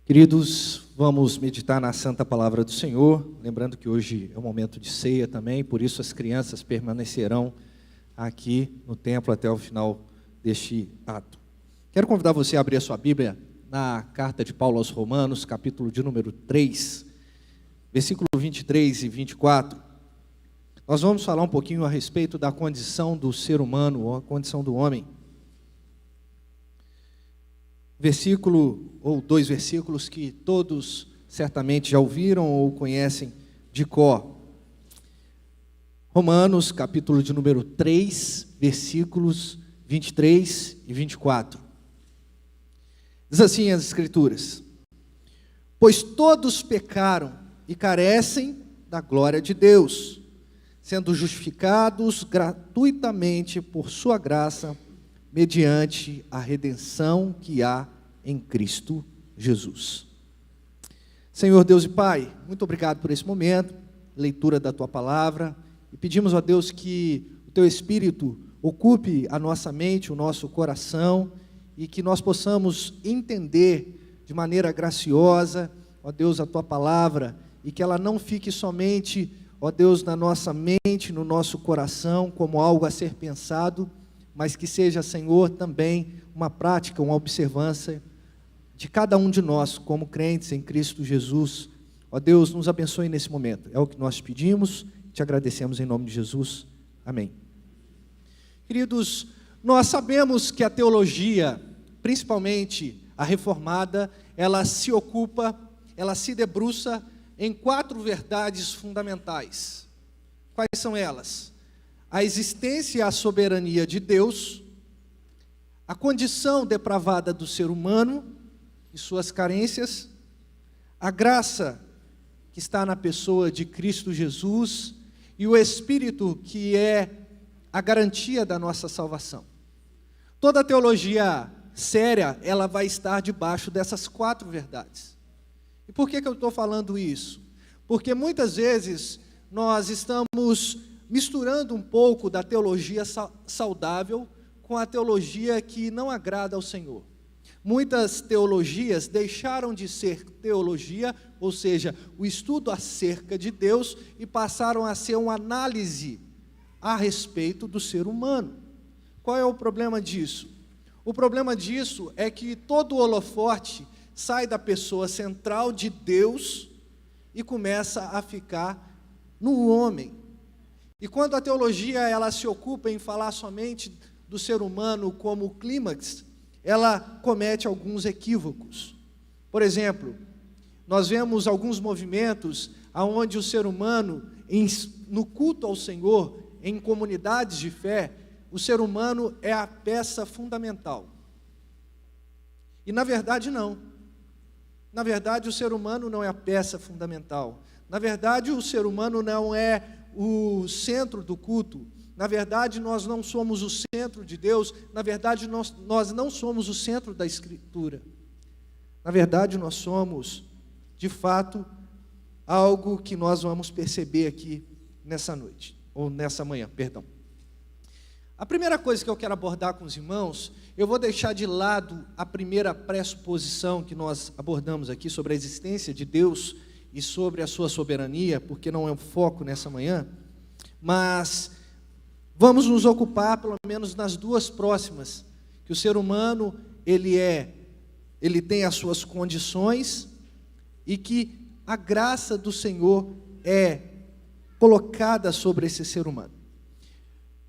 Queridos, vamos meditar na Santa Palavra do Senhor, lembrando que hoje é um momento de ceia também, por isso as crianças permanecerão aqui no templo até o final deste ato. Quero convidar você a abrir a sua Bíblia na carta de Paulo aos Romanos, capítulo de número 3, versículo 23 e 24. Nós vamos falar um pouquinho a respeito da condição do ser humano, ou a condição do homem. Versículo, ou dois versículos que todos certamente já ouviram ou conhecem de cor. Romanos, capítulo de número 3, versículos 23 e 24. Diz assim as Escrituras: pois todos pecaram e carecem da glória de Deus, sendo justificados gratuitamente por sua graça, mediante a redenção que há em Cristo Jesus. Senhor Deus e Pai, muito obrigado por esse momento, leitura da Tua Palavra, e pedimos a Deus que o Teu Espírito ocupe a nossa mente, o nosso coração, e que nós possamos entender de maneira graciosa, ó Deus, a Tua Palavra, e que ela não fique somente, ó Deus, na nossa mente, no nosso coração, como algo a ser pensado, mas que seja, Senhor, também uma prática, uma observância de cada um de nós, como crentes em Cristo Jesus. Ó Deus, nos abençoe nesse momento. É o que nós pedimos, te agradecemos em nome de Jesus. Amém. Queridos, nós sabemos que a teologia, principalmente a reformada, ela se ocupa, ela se debruça em 4 verdades fundamentais. Quais são elas? A existência e a soberania de Deus, a condição depravada do ser humano e suas carências, a graça que está na pessoa de Cristo Jesus e o Espírito que é a garantia da nossa salvação. Toda teologia séria, ela vai estar debaixo dessas 4 verdades. E por que eu estou falando isso? Porque muitas vezes nós estamos misturando um pouco da teologia saudável com a teologia que não agrada ao Senhor. Muitas teologias deixaram de ser teologia, ou seja, o estudo acerca de Deus, e passaram a ser uma análise a respeito do ser humano. Qual é o problema disso? O problema disso é que todo o holofote sai da pessoa central de Deus e começa a ficar no homem. E quando a teologia ela se ocupa em falar somente do ser humano como clímax, ela comete alguns equívocos. Por exemplo, nós vemos alguns movimentos onde o ser humano, no culto ao Senhor, em comunidades de fé, o ser humano é a peça fundamental. E na verdade não. Na verdade o ser humano não é a peça fundamental. Na verdade o ser humano não é o centro do culto. Na verdade, nós não somos o centro de Deus. Na verdade, nós não somos o centro da Escritura. Na verdade, nós somos, de fato, algo que nós vamos perceber aqui nessa noite, ou nessa manhã, perdão. A primeira coisa que eu quero abordar com os irmãos, eu vou deixar de lado a primeira pressuposição que nós abordamos aqui sobre a existência de Deus e sobre a sua soberania, porque não é o foco nessa manhã, mas vamos nos ocupar pelo menos nas 2 próximas, que o ser humano, ele tem as suas condições, e que a graça do Senhor é colocada sobre esse ser humano.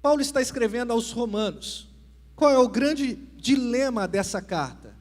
Paulo está escrevendo aos Romanos. Qual é o grande dilema dessa carta?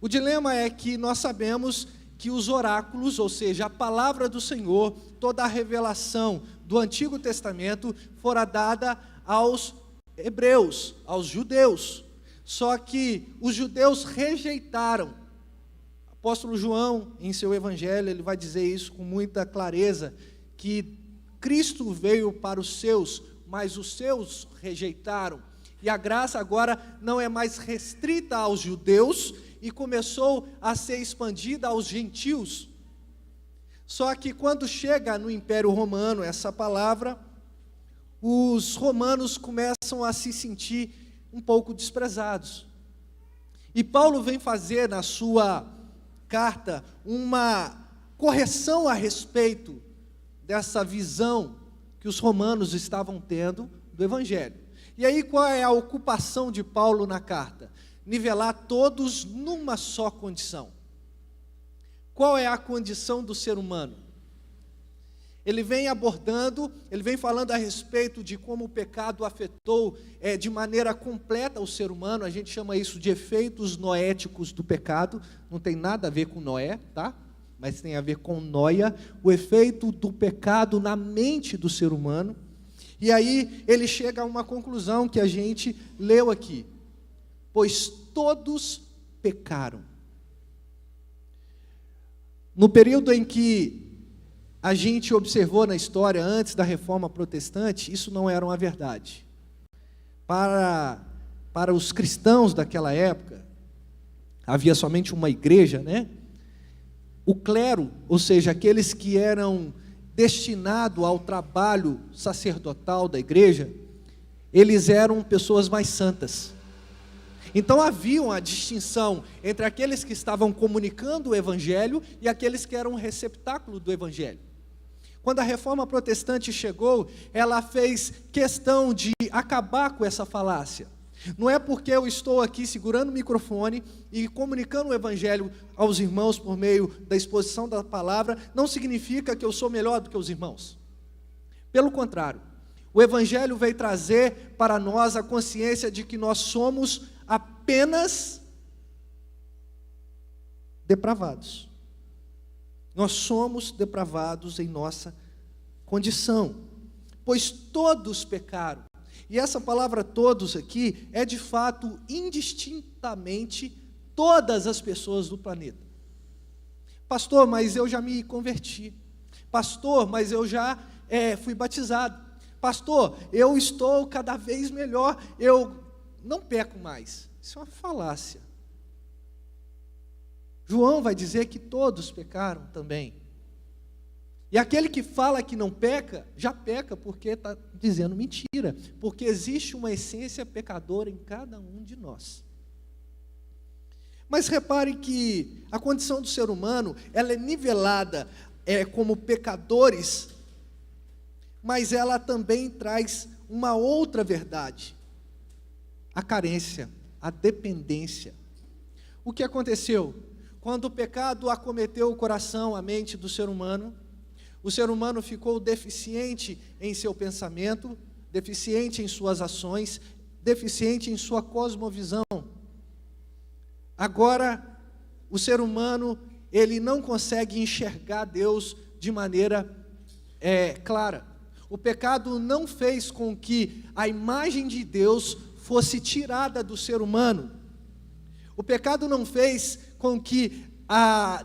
O dilema é que nós sabemos que os oráculos, ou seja, a palavra do Senhor, toda a revelação do Antigo Testamento fora dada aos hebreus, aos judeus. Só que os judeus rejeitaram. O apóstolo João, em seu evangelho, ele vai dizer isso com muita clareza, que Cristo veio para os seus, mas os seus rejeitaram. E a graça agora não é mais restrita aos judeus, e começou a ser expandida aos gentios. Só que quando chega no Império Romano essa palavra, os romanos começam a se sentir um pouco desprezados. E Paulo vem fazer na sua carta uma correção a respeito dessa visão que os romanos estavam tendo do Evangelho. E aí qual é a ocupação de Paulo na carta? Nivelar todos numa só condição. Qual é a condição do ser humano? Ele vem abordando, ele vem falando a respeito de como o pecado afetou de maneira completa o ser humano. A gente chama isso de efeitos noéticos do pecado. Não tem nada a ver com Noé, tá? Mas tem a ver com noia, o efeito do pecado na mente do ser humano. E aí ele chega a uma conclusão que a gente leu aqui. Pois todos pecaram. No período em que a gente observou na história, antes da Reforma Protestante, isso não era uma verdade. Para os cristãos daquela época, havia somente uma igreja, né? O clero, ou seja, aqueles que eram destinados ao trabalho sacerdotal da igreja, eles eram pessoas mais santas. Então havia uma distinção entre aqueles que estavam comunicando o Evangelho e aqueles que eram o receptáculo do Evangelho. Quando a Reforma Protestante chegou, ela fez questão de acabar com essa falácia. Não é porque eu estou aqui segurando o microfone e comunicando o Evangelho aos irmãos por meio da exposição da palavra, não significa que eu sou melhor do que os irmãos. Pelo contrário, o Evangelho veio trazer para nós a consciência de que nós somos apenas depravados. Nós somos depravados em nossa condição, pois todos pecaram. E essa palavra todos aqui é de fato indistintamente todas as pessoas do planeta. Pastor, mas eu já me converti. Pastor, mas eu já fui batizado. Pastor, eu estou cada vez melhor, eu não peco mais. Isso é uma falácia. João vai dizer que todos pecaram também. E aquele que fala que não peca, já peca porque está dizendo mentira. Porque existe uma essência pecadora em cada um de nós. Mas repare que a condição do ser humano, ela é nivelada como pecadores, mas ela também traz uma outra verdade. A carência, a dependência. O que aconteceu? Quando o pecado acometeu o coração, a mente do ser humano, o ser humano ficou deficiente em seu pensamento, deficiente em suas ações, deficiente em sua cosmovisão. Agora, o ser humano, ele não consegue enxergar Deus de maneira clara. O pecado não fez com que a imagem de Deus fosse tirada do ser humano. O pecado não fez com que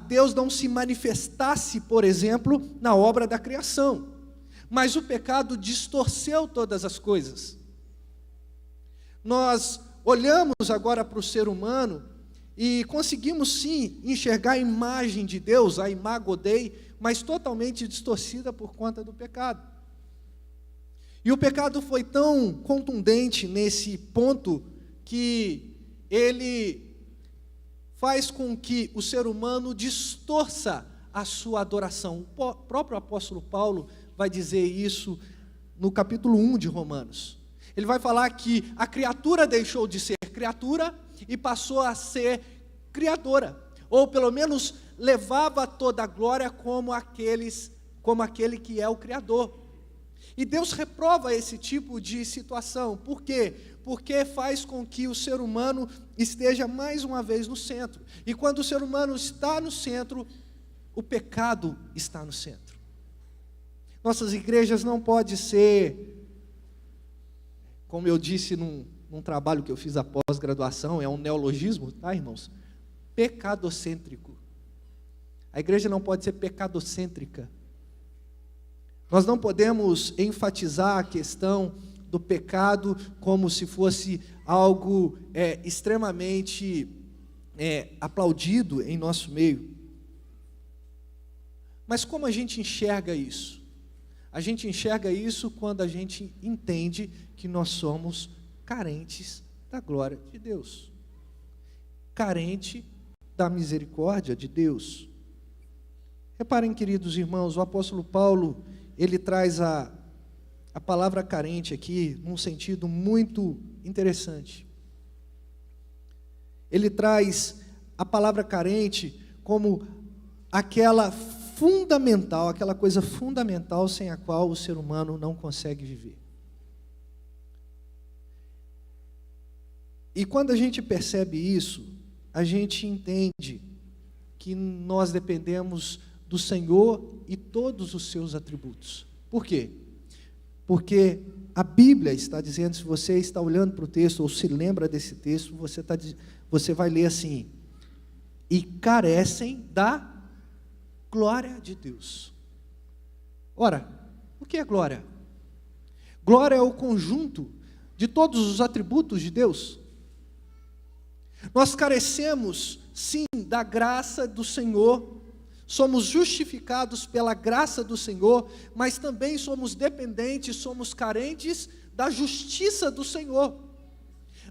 Deus não se manifestasse, por exemplo, na obra da criação. Mas o pecado distorceu todas as coisas. Nós olhamos agora para o ser humano e conseguimos sim enxergar a imagem de Deus, a imago Dei, mas totalmente distorcida por conta do pecado. E o pecado foi tão contundente nesse ponto que ele faz com que o ser humano distorça a sua adoração. O próprio apóstolo Paulo vai dizer isso no capítulo 1 de Romanos. Ele vai falar que a criatura deixou de ser criatura e passou a ser criadora, ou pelo menos levava toda a glória como aquele que é o Criador. E Deus reprova esse tipo de situação. Por quê? Porque faz com que o ser humano esteja mais uma vez no centro. E quando o ser humano está no centro, o pecado está no centro. Nossas igrejas não podem ser, como eu disse num trabalho que eu fiz após graduação, é um neologismo, tá, irmãos? Pecadocêntrico. A igreja não pode ser pecadocêntrica. Nós não podemos enfatizar a questão do pecado como se fosse algo extremamente aplaudido em nosso meio. Mas como a gente enxerga isso? A gente enxerga isso quando a gente entende que nós somos carentes da glória de Deus. Carente da misericórdia de Deus. Reparem, queridos irmãos, o apóstolo Paulo, ele traz a palavra carente aqui num sentido muito interessante. Ele traz a palavra carente como aquela fundamental, aquela coisa fundamental sem a qual o ser humano não consegue viver. E quando a gente percebe isso, a gente entende que nós dependemos do Senhor e todos os seus atributos. Por quê? Porque a Bíblia está dizendo, se você está olhando para o texto, ou se lembra desse texto, você vai ler assim: e carecem da glória de Deus. Ora, o que é glória? Glória é o conjunto de todos os atributos de Deus. Nós carecemos, sim, da graça do Senhor, somos justificados pela graça do Senhor, mas também somos dependentes, somos carentes da justiça do Senhor,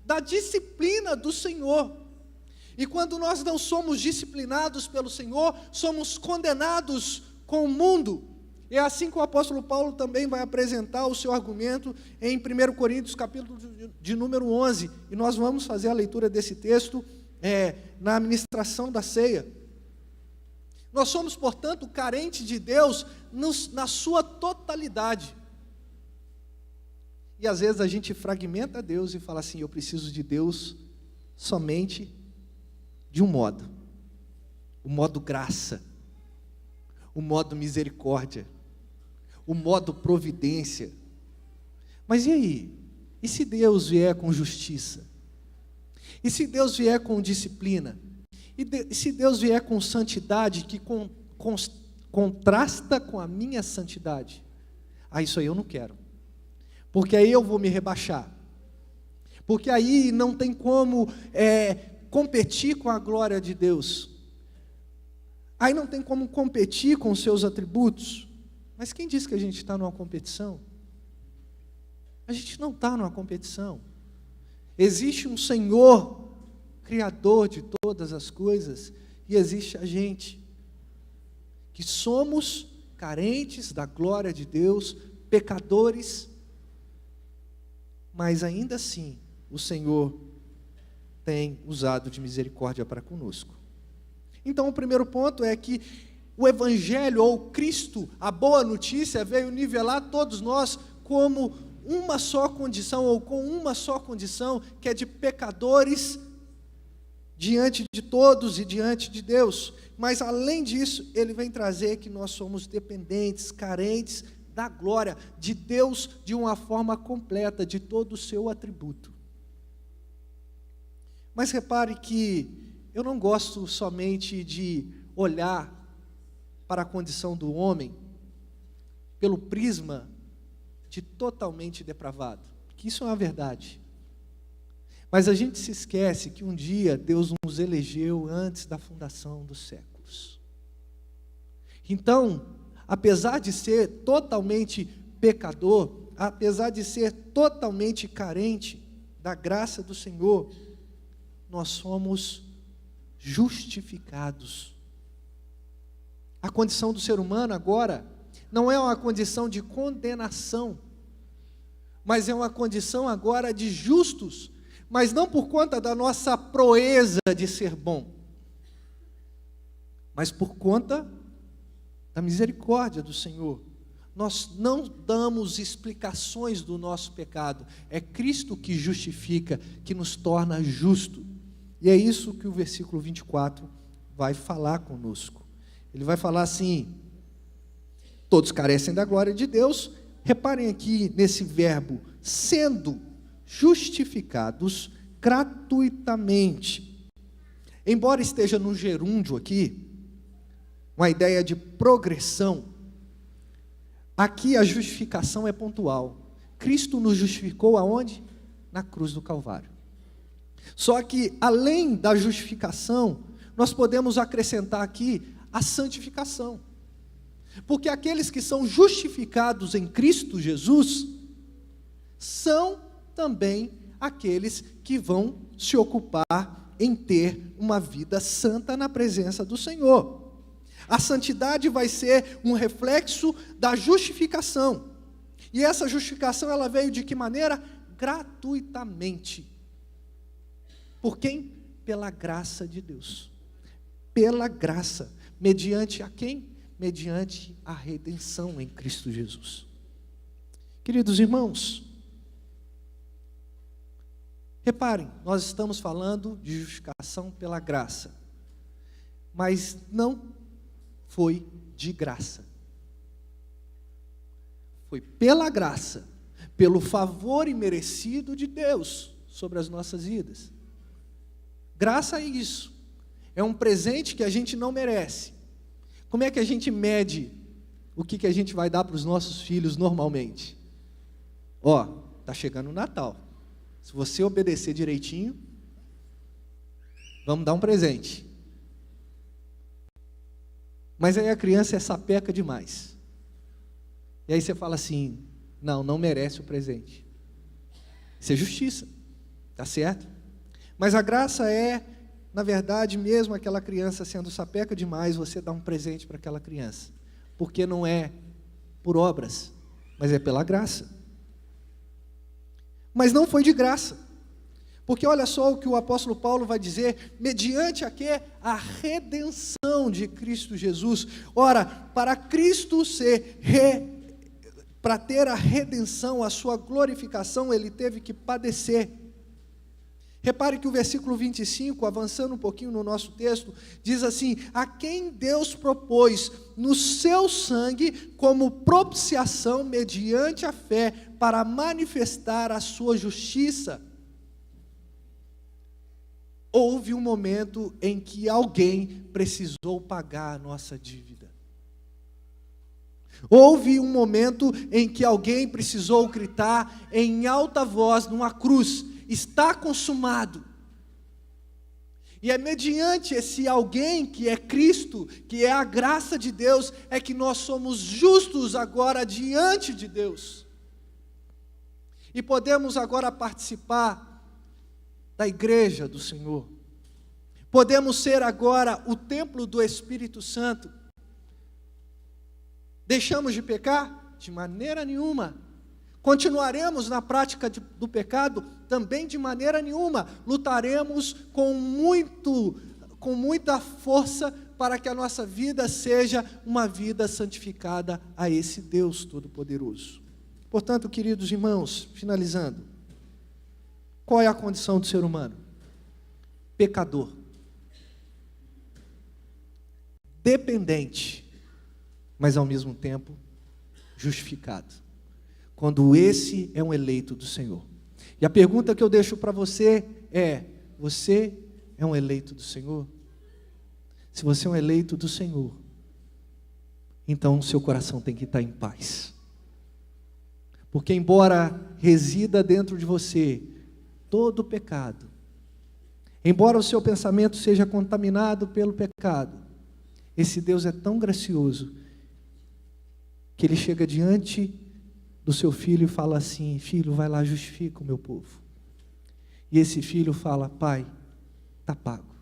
da disciplina do Senhor. E quando nós não somos disciplinados pelo Senhor, somos condenados com o mundo. É assim que o apóstolo Paulo também vai apresentar o seu argumento em 1 Coríntios, capítulo de número 11. E nós vamos fazer a leitura desse texto na administração da ceia. Nós somos, portanto, carentes de Deus na sua totalidade. E às vezes a gente fragmenta Deus e fala assim: eu preciso de Deus somente de um modo. O modo graça, o modo misericórdia, o modo providência. Mas e aí? E se Deus vier com justiça? E se Deus vier com disciplina? E se Deus vier com santidade que contrasta com a minha santidade? Isso aí eu não quero. Porque aí eu vou me rebaixar. Porque aí não tem como competir com a glória de Deus. Aí não tem como competir com os seus atributos. Mas quem diz que a gente está numa competição? A gente não está numa competição. Existe um Senhor, Criador de todas as coisas, e existe a gente, que somos carentes da glória de Deus, pecadores, mas ainda assim, o Senhor tem usado de misericórdia para conosco. Então, o primeiro ponto é que o Evangelho, ou Cristo, a boa notícia, veio nivelar todos nós como uma só condição, ou com uma só condição, que é de pecadores diante de todos e diante de Deus. Mas além disso, ele vem trazer que nós somos dependentes, carentes da glória de Deus de uma forma completa, de todo o seu atributo. Mas repare que eu não gosto somente de olhar para a condição do homem pelo prisma de totalmente depravado, que isso é uma verdade. Mas a gente se esquece que um dia Deus nos elegeu antes da fundação dos séculos. Então, apesar de ser totalmente pecador, apesar de ser totalmente carente da graça do Senhor, nós somos justificados. A condição do ser humano agora não é uma condição de condenação, mas é uma condição agora de justos, mas não por conta da nossa proeza de ser bom, mas por conta da misericórdia do Senhor. Nós não damos explicações do nosso pecado, é Cristo que justifica, que nos torna justo. E é isso que o versículo 24 vai falar conosco. Ele vai falar assim: todos carecem da glória de Deus. Reparem aqui nesse verbo, sendo justificados gratuitamente. Embora esteja no gerúndio aqui, uma ideia de progressão, aqui a justificação é pontual. Cristo nos justificou aonde? Na cruz do Calvário. Só que, além da justificação, nós podemos acrescentar aqui a santificação. Porque aqueles que são justificados em Cristo Jesus, são também aqueles que vão se ocupar em ter uma vida santa na presença do Senhor. A santidade vai ser um reflexo da justificação. E essa justificação, ela veio de que maneira? Gratuitamente. Por quem? Pela graça de Deus. Pela graça. Mediante a quem? Mediante a redenção em Cristo Jesus. Queridos irmãos, reparem, nós estamos falando de justificação pela graça, mas não foi de graça. Foi pela graça, pelo favor imerecido de Deus sobre as nossas vidas. Graça é isso, é um presente que a gente não merece. Como é que a gente mede o que a gente vai dar para os nossos filhos normalmente? Está chegando o Natal. Se você obedecer direitinho, vamos dar um presente. Mas aí a criança é sapeca demais. E aí você fala assim, não merece o presente. Isso é justiça, tá certo? Mas a graça é, na verdade, mesmo aquela criança sendo sapeca demais, você dá um presente para aquela criança. Porque não é por obras, mas é pela graça. Mas não foi de graça. Porque olha só o que o apóstolo Paulo vai dizer, mediante a quê? A redenção de Cristo Jesus. Ora, para Cristo para ter a redenção, a sua glorificação, ele teve que padecer. Repare que o versículo 25, avançando um pouquinho no nosso texto, diz assim: a quem Deus propôs no seu sangue como propiciação mediante a fé para manifestar a sua justiça. Houve um momento em que alguém precisou pagar a nossa dívida. Houve um momento em que alguém precisou gritar em alta voz numa cruz: está consumado. E é mediante esse alguém que é Cristo, que é a graça de Deus, é que nós somos justos agora diante de Deus. E podemos agora participar da igreja do Senhor. Podemos ser agora o templo do Espírito Santo. Deixamos de pecar? De maneira nenhuma. Continuaremos na prática do pecado? Também de maneira nenhuma. Lutaremos com muita força para que a nossa vida seja uma vida santificada a esse Deus Todo-Poderoso. Portanto, queridos irmãos, finalizando, qual é a condição do ser humano? Pecador. Dependente, mas ao mesmo tempo justificado. Quando esse é um eleito do Senhor. E a pergunta que eu deixo para você é: você é um eleito do Senhor? Se você é um eleito do Senhor, então o seu coração tem que estar em paz. Porque embora resida dentro de você todo o pecado, embora o seu pensamento seja contaminado pelo pecado, esse Deus é tão gracioso que Ele chega diante do seu filho e fala assim: filho, vai lá, justifica o meu povo. E esse filho fala: pai, está pago.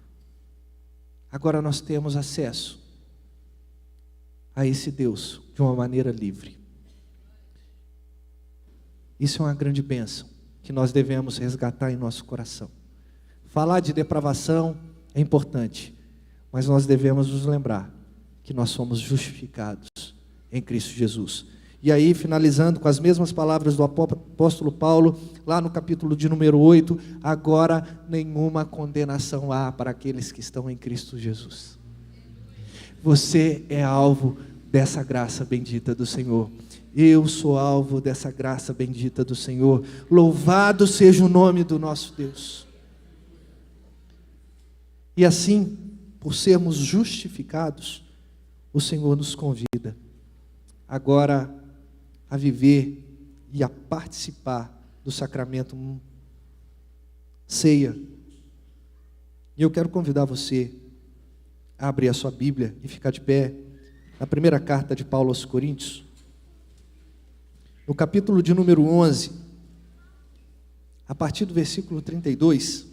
Agora nós temos acesso a esse Deus de uma maneira livre. Isso é uma grande bênção que nós devemos resgatar em nosso coração. Falar de depravação é importante, mas nós devemos nos lembrar que nós somos justificados em Cristo Jesus. E aí, finalizando com as mesmas palavras do apóstolo Paulo, lá no capítulo de número 8, agora nenhuma condenação há para aqueles que estão em Cristo Jesus. Você é alvo dessa graça bendita do Senhor. Eu sou alvo dessa graça bendita do Senhor. Louvado seja o nome do nosso Deus. E assim, por sermos justificados, o Senhor nos convida agora a viver e a participar do sacramento ceia. E eu quero convidar você a abrir a sua Bíblia e ficar de pé na primeira carta de Paulo aos Coríntios, no capítulo de número 11, a partir do versículo 32.